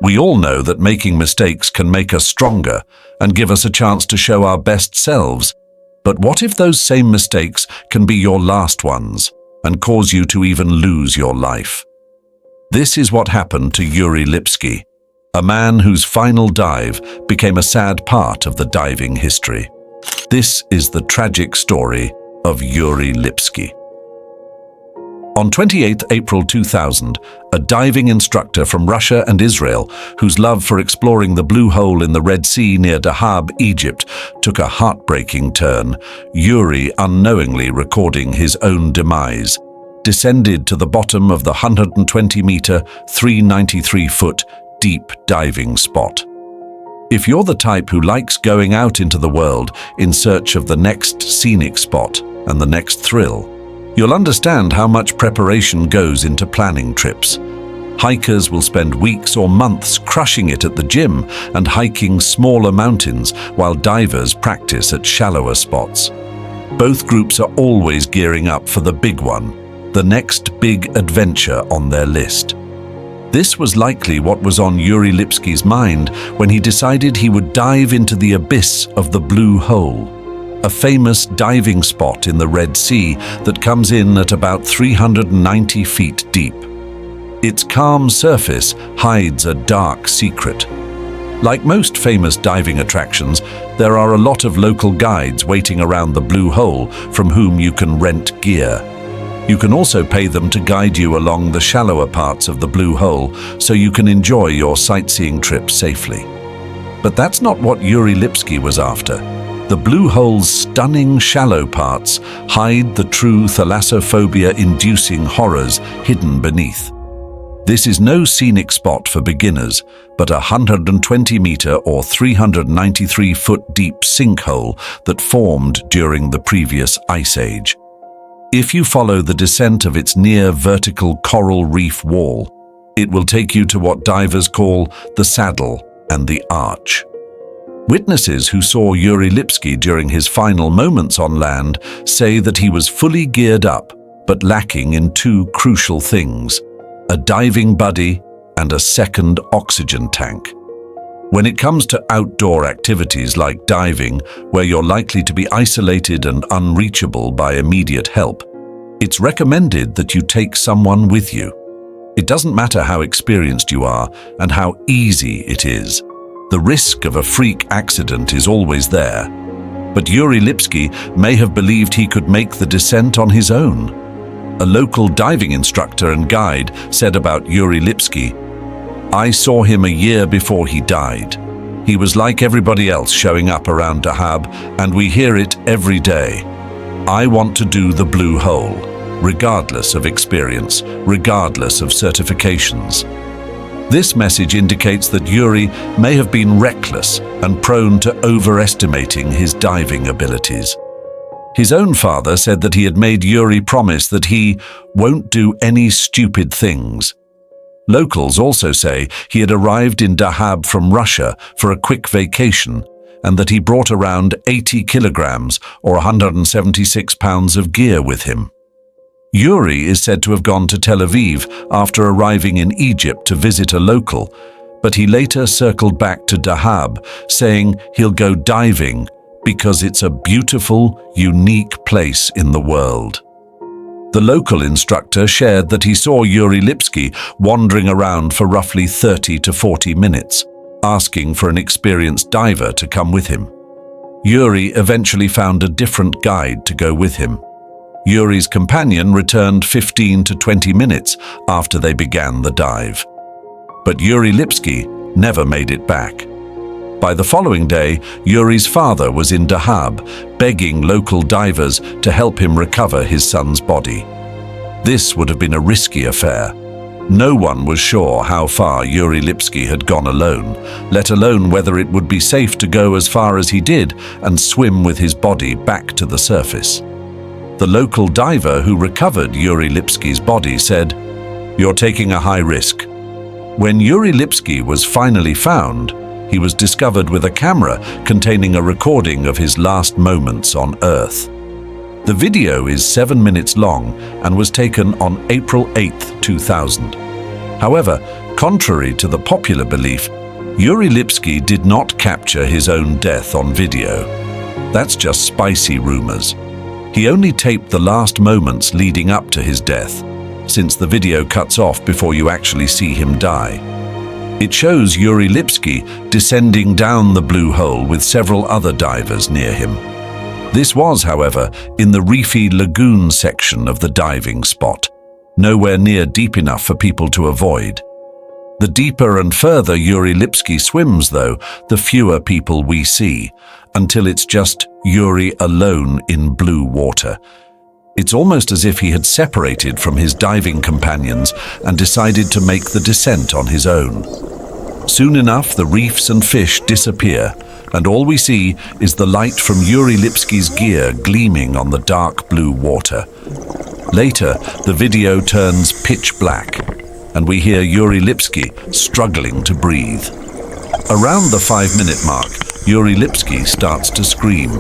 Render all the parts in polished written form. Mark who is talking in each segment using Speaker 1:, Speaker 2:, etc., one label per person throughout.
Speaker 1: We all know that making mistakes can make us stronger and give us a chance to show our best selves. But what if those same mistakes can be your last ones and cause you to even lose your life? This is what happened to Yuri Lipski, a man whose final dive became a sad part of the diving history. This is the tragic story of Yuri Lipski. On 28 April 2000, a diving instructor from Russia and Israel, whose love for exploring the blue hole in the Red Sea near Dahab, Egypt, took a heartbreaking turn, Yuri, unknowingly recording his own demise, descended to the bottom of the 120-meter, 393-foot deep diving spot. If you're the type who likes going out into the world in search of the next scenic spot and the next thrill, you'll understand how much preparation goes into planning trips. Hikers will spend weeks or months crushing it at the gym and hiking smaller mountains while divers practice at shallower spots. Both groups are always gearing up for the big one, the next big adventure on their list. This was likely what was on Yuri Lipski's mind when he decided he would dive into the abyss of the Blue Hole, a famous diving spot in the Red Sea that comes in at about 390 feet deep. Its calm surface hides a dark secret. Like most famous diving attractions, there are a lot of local guides waiting around the Blue Hole from whom you can rent gear. You can also pay them to guide you along the shallower parts of the Blue Hole so you can enjoy your sightseeing trip safely. But that's not what Yuri Lipski was after. The Blue Hole's stunning shallow parts hide the true thalassophobia-inducing horrors hidden beneath. This is no scenic spot for beginners, but a 120-meter or 393-foot deep sinkhole that formed during the previous ice age. If you follow the descent of its near-vertical coral reef wall, it will take you to what divers call the saddle and the arch. Witnesses who saw Yuri Lipski during his final moments on land say that he was fully geared up, but lacking in two crucial things: a diving buddy and a second oxygen tank. When it comes to outdoor activities like diving, where you're likely to be isolated and unreachable by immediate help, it's recommended that you take someone with you. It doesn't matter how experienced you are and how easy it is. The risk of a freak accident is always there. But Yuri Lipski may have believed he could make the descent on his own. A local diving instructor and guide said about Yuri Lipski, "I saw him a year before he died. He was like everybody else showing up around Dahab, and we hear it every day. I want to do the Blue Hole, regardless of experience, regardless of certifications." This message indicates that Yuri may have been reckless and prone to overestimating his diving abilities. His own father said that he had made Yuri promise that he won't do any stupid things. Locals also say he had arrived in Dahab from Russia for a quick vacation and that he brought around 80 kilograms or 176 pounds of gear with him. Yuri is said to have gone to Tel Aviv after arriving in Egypt to visit a local, but he later circled back to Dahab, saying he'll go diving because it's a beautiful, unique place in the world. The local instructor shared that he saw Yuri Lipski wandering around for roughly 30 to 40 minutes, asking for an experienced diver to come with him. Yuri eventually found a different guide to go with him. Yuri's companion returned 15 to 20 minutes after they began the dive. But Yuri Lipski never made it back. By the following day, Yuri's father was in Dahab, begging local divers to help him recover his son's body. This would have been a risky affair. No one was sure how far Yuri Lipski had gone alone, let alone whether it would be safe to go as far as he did and swim with his body back to the surface. The local diver who recovered Yuri Lipski's body said, "You're taking a high risk." When Yuri Lipski was finally found, he was discovered with a camera containing a recording of his last moments on Earth. The video is 7 minutes long and was taken on April 8, 2000. However, Contrary to the popular belief, Yuri Lipsky did not capture his own death on video. That's just spicy rumors. He only taped the last moments leading up to his death, since the video cuts off before you actually see him die. It shows Yuri Lipsky descending down the blue hole with several other divers near him. This was, however, in the reefy lagoon section of the diving spot, nowhere near deep enough for people to avoid. The deeper and further Yuri Lipsky swims, though, the fewer people we see, until it's just Yuri alone in blue water. It's almost as if he had separated from his diving companions and decided to make the descent on his own. Soon enough, the reefs and fish disappear, and all we see is the light from Yuri Lipsky's gear gleaming on the dark blue water. Later, the video turns pitch black, and we hear Yuri Lipsky struggling to breathe. Around the 5-minute mark, Yuri Lipsky starts to scream.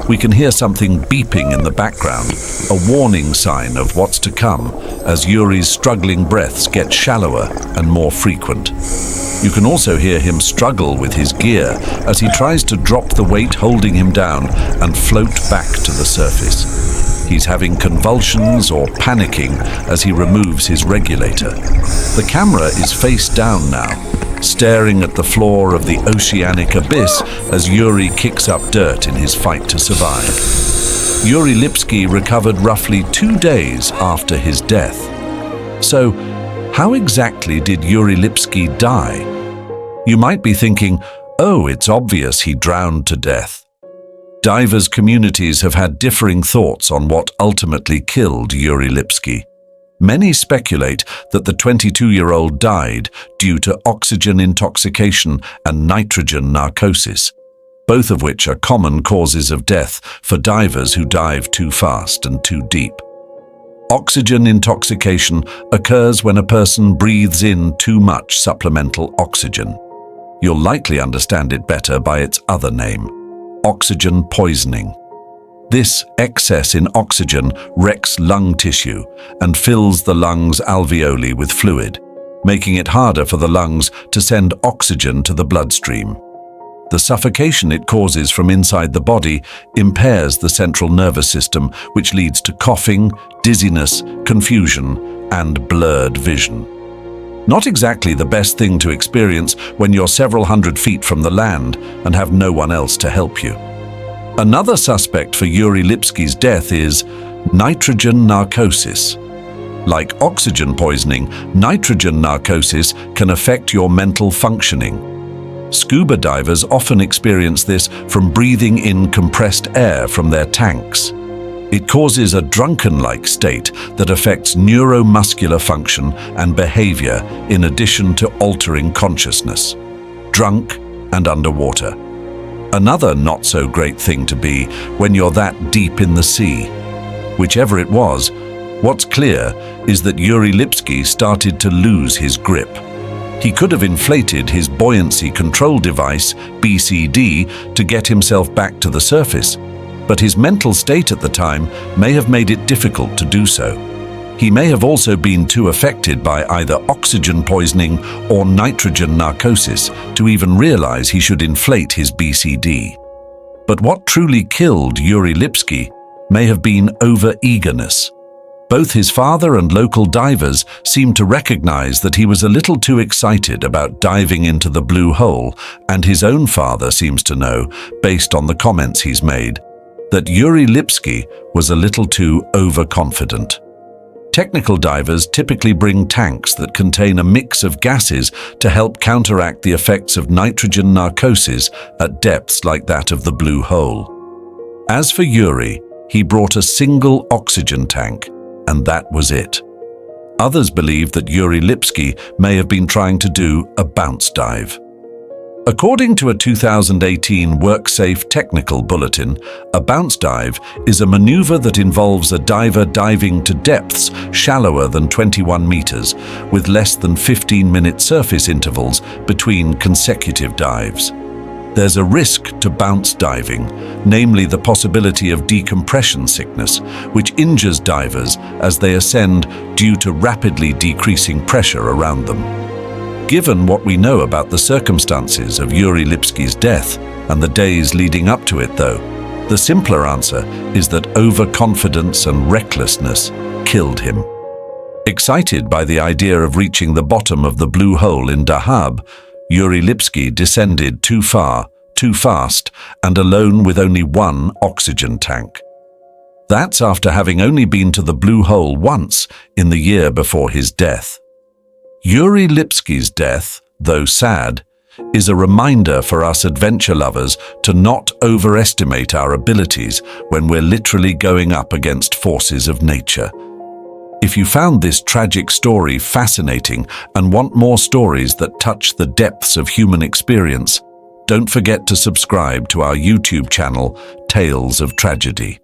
Speaker 1: We can hear something beeping in the background, a warning sign of what's to come as Yuri's struggling breaths get shallower and more frequent. You can also hear him struggle with his gear as he tries to drop the weight holding him down and float back to the surface. He's having convulsions or panicking as he removes his regulator. The camera is face down now, staring at the floor of the oceanic abyss as Yuri kicks up dirt in his fight to survive. Yuri Lipsky recovered roughly 2 days after his death. So, how exactly did Yuri Lipsky die? You might be thinking, oh, it's obvious he drowned to death. Divers' communities have had differing thoughts on what ultimately killed Yuri Lipsky. Many speculate that the 22-year-old died due to oxygen intoxication and nitrogen narcosis, both of which are common causes of death for divers who dive too fast and too deep. Oxygen intoxication occurs when a person breathes in too much supplemental oxygen. You'll likely understand it better by its other name, oxygen poisoning. This excess in oxygen wrecks lung tissue and fills the lungs' alveoli with fluid, making it harder for the lungs to send oxygen to the bloodstream. The suffocation it causes from inside the body impairs the central nervous system, which leads to coughing, dizziness, confusion, and blurred vision. Not exactly the best thing to experience when you're several hundred feet from the land and have no one else to help you. Another suspect for Yuri Lipsky's death is nitrogen narcosis. Like oxygen poisoning, nitrogen narcosis can affect your mental functioning. Scuba divers often experience this from breathing in compressed air from their tanks. It causes a drunken-like state that affects neuromuscular function and behavior in addition to altering consciousness. Drunk and underwater. Another not-so-great thing to be when you're that deep in the sea. Whichever it was, what's clear is that Yuri Lipsky started to lose his grip. He could have inflated his buoyancy control device, BCD, to get himself back to the surface, but his mental state at the time may have made it difficult to do so. He may have also been too affected by either oxygen poisoning or nitrogen narcosis to even realize he should inflate his BCD. But what truly killed Yuri Lipsky may have been over-eagerness. Both his father and local divers seemed to recognize that he was a little too excited about diving into the blue hole, and his own father seems to know, based on the comments he's made, that Yuri Lipsky was a little too overconfident. Technical divers typically bring tanks that contain a mix of gases to help counteract the effects of nitrogen narcosis at depths like that of the blue hole. As for Yuri, he brought a single oxygen tank, and that was it. Others believe that Yuri Lipsky may have been trying to do a bounce dive. According to a 2018 WorkSafe technical bulletin, a bounce dive is a maneuver that involves a diver diving to depths shallower than 21 meters, with less than 15-minute surface intervals between consecutive dives. There's a risk to bounce diving, namely the possibility of decompression sickness, which injures divers as they ascend due to rapidly decreasing pressure around them. Given what we know about the circumstances of Yuri Lipsky's death and the days leading up to it, though, the simpler answer is that overconfidence and recklessness killed him. Excited by the idea of reaching the bottom of the blue hole in Dahab, Yuri Lipsky descended too far, too fast, and alone with only one oxygen tank. That's after having only been to the blue hole once in the year before his death. Yuri Lipsky's death, though sad, is a reminder for us adventure lovers to not overestimate our abilities when we're literally going up against forces of nature. If you found this tragic story fascinating and want more stories that touch the depths of human experience, don't forget to subscribe to our YouTube channel, Tales of Tragedy.